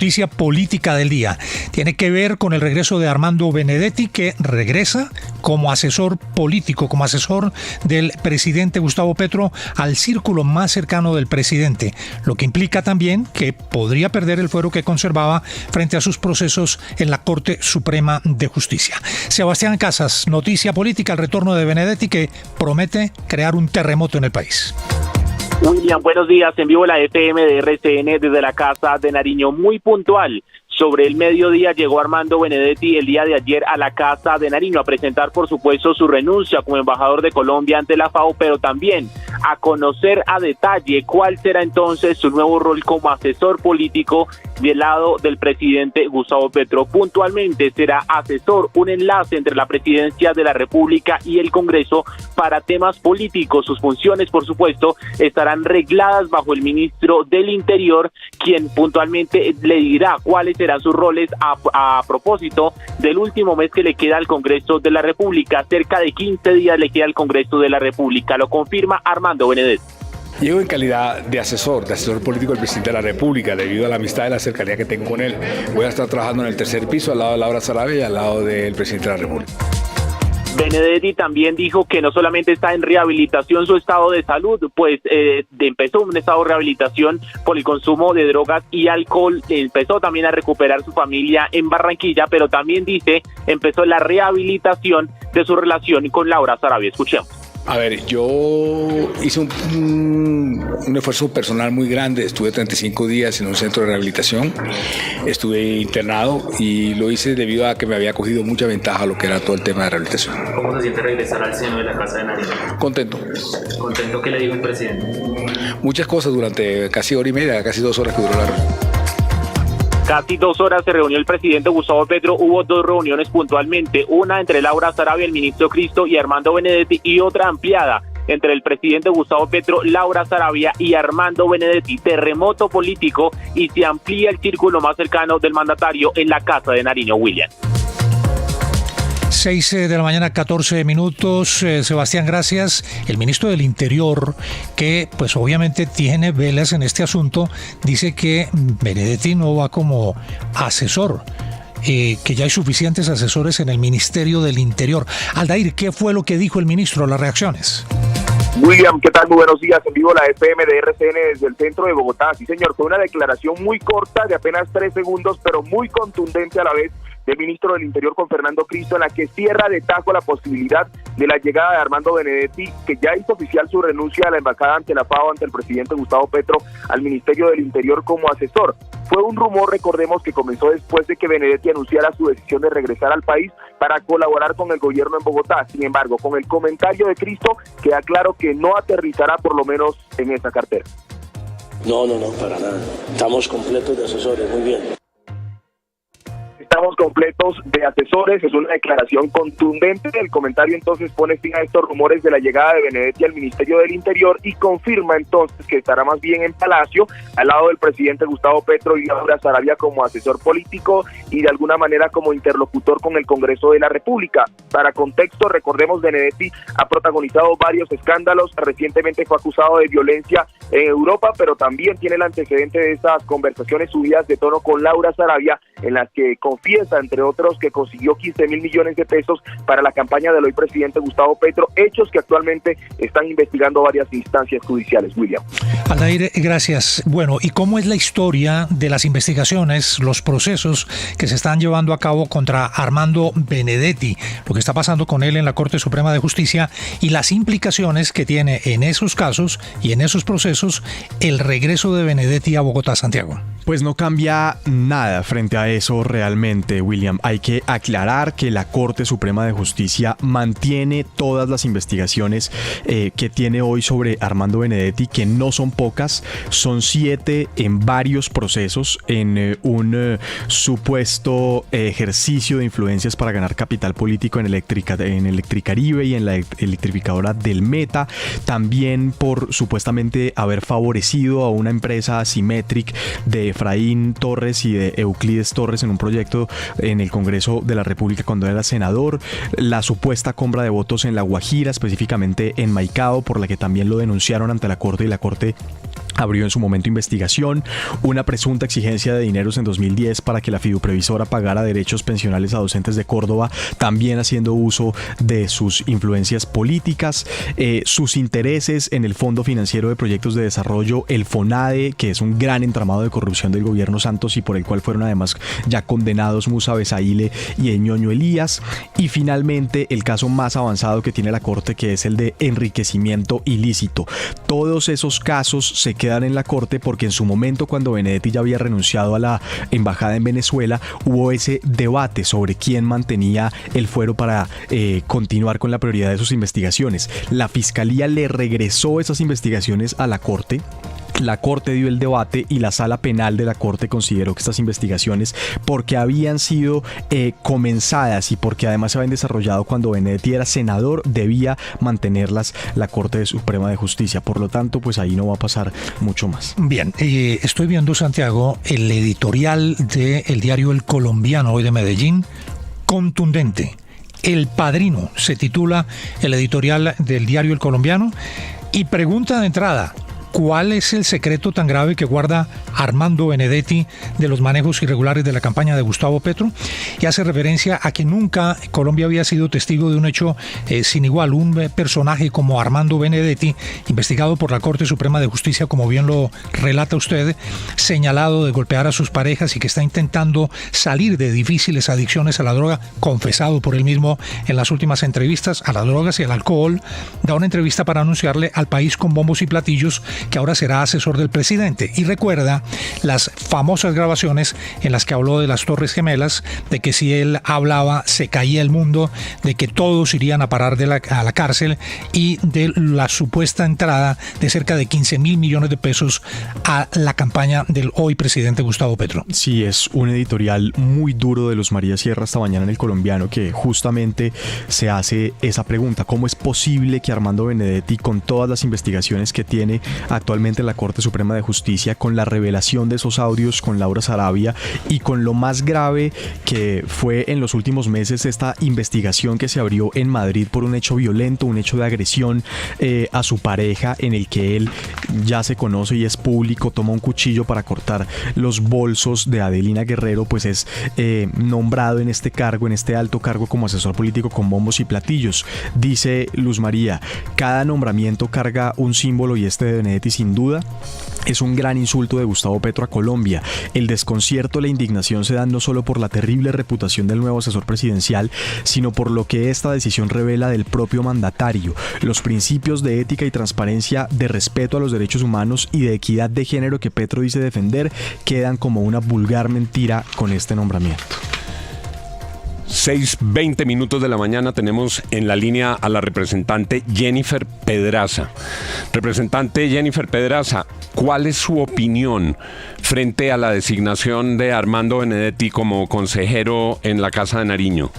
noticia política del día. Tiene que ver con el regreso de Armando Benedetti, que regresa como asesor político, como asesor del presidente Gustavo Petro al círculo más cercano del presidente, lo que implica también que podría perder el fuero que conservaba frente a sus procesos en la Corte Suprema de Justicia. Sebastián Casas, noticia política, el retorno de Benedetti que promete crear un terremoto en el país. William, buenos días. En vivo la FM de RCN desde la Casa de Nariño. Muy puntual. Sobre el mediodía llegó Armando Benedetti el día de ayer a la Casa de Nariño a presentar, por supuesto, su renuncia como embajador de Colombia ante la FAO, pero también a conocer a detalle cuál será entonces su nuevo rol como asesor político del lado del presidente Gustavo Petro. Puntualmente será asesor, un enlace entre la presidencia de la República y el Congreso para temas políticos. Sus funciones, por supuesto, estarán regladas bajo el ministro del Interior, quien puntualmente le dirá cuáles serán sus roles a propósito del último mes que le queda al Congreso de la República. Cerca de 15 días le queda al Congreso de la República. Lo confirma Armando Benedetti. Llego en calidad de asesor político del presidente de la República, debido a la amistad y la cercanía que tengo con él. Voy a estar trabajando en el tercer piso, al lado de Laura Sarabia y al lado del presidente de la República. Benedetti también dijo que no solamente está en rehabilitación su estado de salud, pues empezó un estado de rehabilitación por el consumo de drogas y alcohol, empezó también a recuperar su familia en Barranquilla, pero también dice empezó la rehabilitación de su relación con Laura Sarabia. Escuchemos. A ver, yo hice un esfuerzo personal muy grande. Estuve 35 días en un centro de rehabilitación, estuve internado y lo hice debido a que me había cogido mucha ventaja a lo que era todo el tema de rehabilitación. ¿Cómo se siente regresar al seno de la Casa de Nariño? Contento. ¿Contento? ¿Qué le dijo el presidente? Muchas cosas durante casi hora y media, casi 2 horas que duró la reunión. Casi 2 horas se reunió el presidente Gustavo Petro. Hubo 2 reuniones puntualmente, una entre Laura Sarabia, el ministro Cristo y Armando Benedetti, y otra ampliada entre el presidente Gustavo Petro, Laura Sarabia y Armando Benedetti. Terremoto político y se amplía el círculo más cercano del mandatario en la Casa de Nariño. William. 6 de la mañana, 14 minutos. Sebastián, gracias. El ministro del Interior, que pues obviamente tiene velas en este asunto, dice que Benedetti no va como asesor, que ya hay suficientes asesores en el Ministerio del Interior. Aldair, ¿qué fue lo que dijo el ministro? Las reacciones. William, ¿qué tal? Muy buenos días. En vivo la FM de RCN desde el centro de Bogotá. Sí, señor, fue una declaración muy corta, de apenas 3 segundos, pero muy contundente a la vez, del ministro del Interior con Fernando Cristo, en la que cierra de tajo la posibilidad de la llegada de Armando Benedetti, que ya hizo oficial su renuncia a la embajada ante la FAO, ante el presidente Gustavo Petro, al Ministerio del Interior como asesor. Fue un rumor, recordemos, que comenzó después de que Benedetti anunciara su decisión de regresar al país para colaborar con el gobierno en Bogotá. Sin embargo, con el comentario de Cristo, queda claro que no aterrizará por lo menos en esa cartera. No, para nada. Estamos completos de asesores, muy bien. Estamos completos de asesores, es una declaración contundente. El comentario entonces pone fin a estos rumores de la llegada de Benedetti al Ministerio del Interior y confirma entonces que estará más bien en Palacio, al lado del presidente Gustavo Petro y Laura Sarabia como asesor político y de alguna manera como interlocutor con el Congreso de la República. Para contexto, recordemos, Benedetti ha protagonizado varios escándalos, recientemente fue acusado de violencia en Europa, pero también tiene el antecedente de esas conversaciones subidas de tono con Laura Sarabia, en las que confiesa, entre otros, que consiguió 15.000 millones de pesos para la campaña del hoy presidente Gustavo Petro, hechos que actualmente están investigando varias instancias judiciales. William. Aldair, gracias. Bueno, ¿y cómo es la historia de las investigaciones, los procesos que se están llevando a cabo contra Armando Benedetti, lo que está pasando con él en la Corte Suprema de Justicia y las implicaciones que tiene en esos casos y en esos procesos el regreso de Benedetti a Bogotá, Santiago? Pues no cambia nada frente a eso realmente, William. Hay que aclarar que la Corte Suprema de Justicia mantiene todas las investigaciones que tiene hoy sobre Armando Benedetti, que no son pocas, son 7 en varios procesos, en un supuesto ejercicio de influencias para ganar capital político en Electricaribe y en la electrificadora del Meta, también por supuestamente haber favorecido a una empresa Symmetric de Efraín Torres y de Euclides Torres en un proyecto en el Congreso de la República cuando era senador, la supuesta compra de votos en La Guajira, específicamente en Maicao, por la que también lo denunciaron ante la Corte y la Corte abrió en su momento investigación, una presunta exigencia de dineros en 2010 para que la fiduprevisora pagara derechos pensionales a docentes de Córdoba, también haciendo uso de sus influencias políticas, sus intereses en el Fondo Financiero de Proyectos de Desarrollo, el FONADE, que es un gran entramado de corrupción del gobierno Santos y por el cual fueron además ya condenados Musa Besaile y el Ñoño Elías, y finalmente el caso más avanzado que tiene la Corte, que es el de enriquecimiento ilícito. Todos esos casos se quedan en la Corte porque en su momento, cuando Benedetti ya había renunciado a la embajada en Venezuela, hubo ese debate sobre quién mantenía el fuero para continuar con la prioridad de sus investigaciones. La Fiscalía le regresó esas investigaciones a la Corte. La Corte dio el debate y la Sala Penal de la Corte consideró que estas investigaciones, porque habían sido comenzadas y porque además se habían desarrollado cuando Benedetti era senador, debía mantenerlas la Corte Suprema de Justicia. Por lo tanto, pues ahí no va a pasar mucho más. Bien, estoy viendo, Santiago, el editorial del diario El Colombiano, hoy de Medellín, contundente. El Padrino se titula el editorial del diario El Colombiano y pregunta de entrada: ¿cuál es el secreto tan grave que guarda Armando Benedetti de los manejos irregulares de la campaña de Gustavo Petro? Y hace referencia a que nunca Colombia había sido testigo de un hecho sin igual. Un personaje como Armando Benedetti, investigado por la Corte Suprema de Justicia, como bien lo relata usted, señalado de golpear a sus parejas y que está intentando salir de difíciles adicciones a la droga, confesado por él mismo en las últimas entrevistas, a las drogas y al alcohol. Da una entrevista para anunciarle al país con bombos y platillos que ahora será asesor del presidente, y recuerda las famosas grabaciones en las que habló de las Torres Gemelas, de que si él hablaba se caía el mundo, de que todos irían a parar a la cárcel, y de la supuesta entrada de cerca de 15.000 millones de pesos a la campaña del hoy presidente Gustavo Petro. Sí, es un editorial muy duro de Luz María Sierra esta mañana en El Colombiano, que justamente se hace esa pregunta: ¿cómo es posible que Armando Benedetti, con todas las investigaciones que tiene actualmente en la Corte Suprema de Justicia, con la revelación de esos audios con Laura Sarabia y con lo más grave que fue en los últimos meses esta investigación que se abrió en Madrid por un hecho violento, un hecho de agresión a su pareja, en el que él, ya se conoce y es público, toma un cuchillo para cortar los bolsos de Adelina Guerrero, pues es nombrado en este cargo, en este alto cargo, como asesor político con bombos y platillos? Dice Luz María: cada nombramiento carga un símbolo, y este de Benedetti sin duda es un gran insulto de Gustavo Petro a Colombia. El desconcierto y la indignación se dan no solo por la terrible reputación del nuevo asesor presidencial, sino por lo que esta decisión revela del propio mandatario. Los principios de ética y transparencia, de respeto a los derechos humanos y de equidad de género que Petro dice defender, quedan como una vulgar mentira con este nombramiento. 6:20 minutos de la mañana, tenemos en la línea a la representante Jennifer Pedraza. Representante Jennifer Pedraza, ¿cuál es su opinión frente a la designación de Armando Benedetti como consejero en la Casa de Nariño?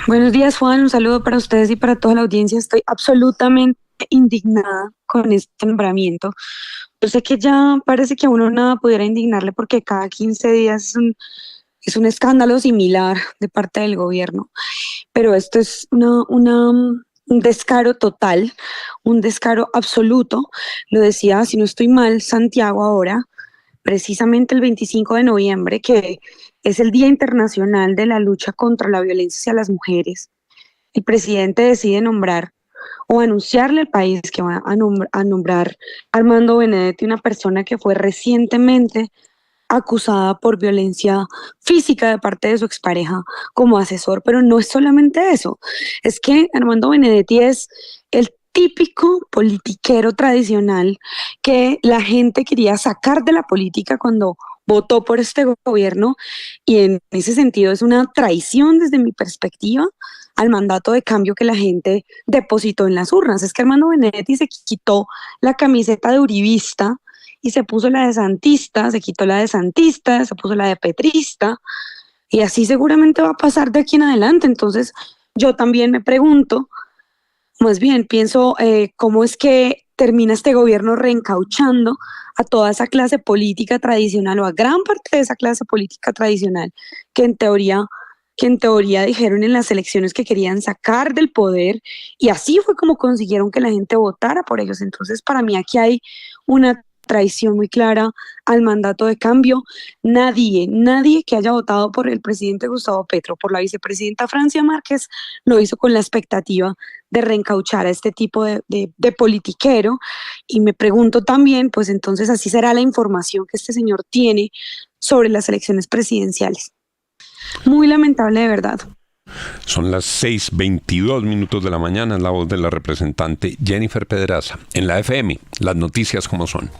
Buenos días, Juan, un saludo para ustedes y para toda la audiencia. Estoy absolutamente indignada con este nombramiento. Yo sé que ya parece que a uno nada pudiera indignarle, porque cada 15 días es un escándalo similar de parte del gobierno, pero esto es un descaro total, un descaro absoluto. Lo decía, si no estoy mal, Santiago ahora, precisamente el 25 de noviembre, que es el Día Internacional de la Lucha contra la Violencia hacia las Mujeres. El presidente decide nombrar o anunciarle al país que va a nombrar a Armando Benedetti, una persona que fue recientemente acusada por violencia física de parte de su expareja, como asesor. Pero no es solamente eso, es que Armando Benedetti es el típico politiquero tradicional que la gente quería sacar de la política cuando votó por este gobierno, y en ese sentido es una traición desde mi perspectiva al mandato de cambio que la gente depositó en las urnas. Es que Armando Benedetti se quitó la camiseta de uribista y se puso la de santista, se quitó la de santista, se puso la de petrista, y así seguramente va a pasar de aquí en adelante. Entonces yo también me pregunto, más bien pienso, cómo es que termina este gobierno reencauchando a toda esa clase política tradicional, o a gran parte de esa clase política tradicional que en teoría que en teoría dijeron en las elecciones que querían sacar del poder, y así fue como consiguieron que la gente votara por ellos. Entonces, para mí aquí hay una traición muy clara al mandato de cambio. Nadie que haya votado por el presidente Gustavo Petro, por la vicepresidenta Francia Márquez, lo hizo con la expectativa de reencauchar a este tipo de politiquero. Y me pregunto también, pues entonces así será la información que este señor tiene sobre las elecciones presidenciales. Muy lamentable, de verdad. Son las 6:22 de la mañana, en la voz de la representante Jennifer Pedraza. En la FM, las noticias como son.